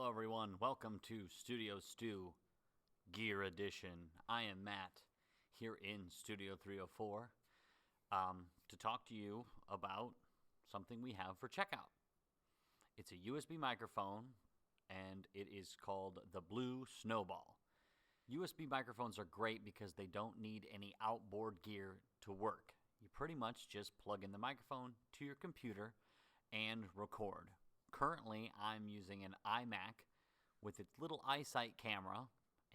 Hello everyone, welcome to Studio Stew Gear Edition. I am Matt here in Studio 304 to talk to you about something we have for checkout. It's a USB microphone and it is called the Blue Smowball. USB microphones are great because they don't need any outboard gear to work. You pretty much just plug in the microphone to your computer and record. Currently, I'm using an iMac with its little iSight camera,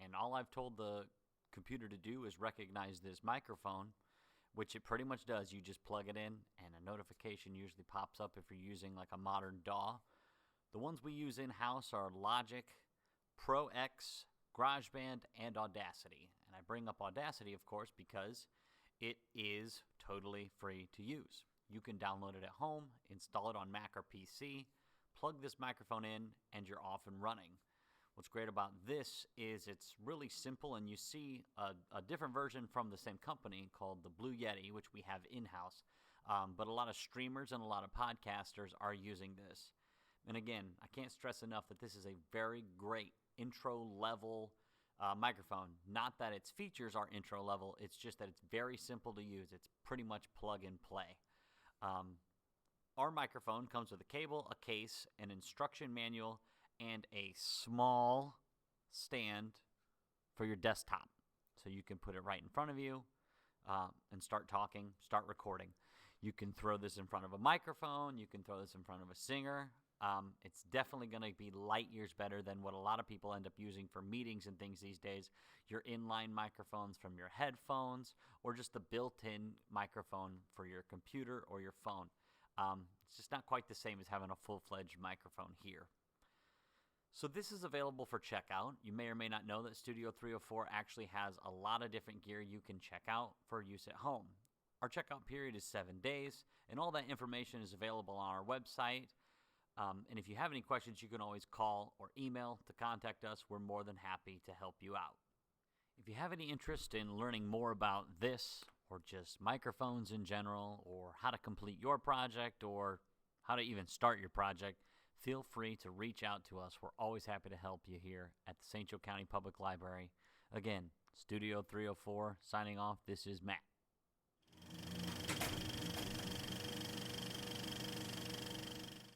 and all I've told the computer to do is recognize this microphone, which it pretty much does. You just plug it in, and a notification usually pops up if you're using like a modern DAW. The ones we use in-house are Logic, Pro X, GarageBand, and Audacity. And I bring up Audacity, of course, because it is totally free to use. You can download it at home, install it on Mac or PC, plug this microphone in, and you're off and running. What's great about this is it's really simple, and you see a different version from the same company called the Blue Yeti, which we have in-house. But a lot of streamers and a lot of podcasters are using this. And again, I can't stress enough that this is a very great intro-level microphone. Not that its features are intro-level, it's just that it's very simple to use. It's pretty much plug and play. Our microphone comes with a cable, a case, an instruction manual, and a small stand for your desktop. So you can put it right in front of you and start talking, start recording. You can throw this in front of a microphone. You can throw this in front of a singer. It's definitely going to be light years better than what a lot of people end up using for meetings and things these days. Your inline microphones from your headphones or just the built-in microphone for your computer or your phone. It's just not quite the same as having a full-fledged microphone here. So this is available for checkout. You may or may not know that Studio 304 actually has a lot of different gear you can check out for use at home. Our checkout period is 7 days, and all that information is available on our website. And if you have any questions, you can always call or email to contact us. We're more than happy to help you out. If you have any interest in learning more about this, or just microphones in general, or how to complete your project, or how to even start your project, feel free to reach out to us. We're always happy to help you here at the St. Joe County Public Library. Again, Studio 304 signing off. This is Matt.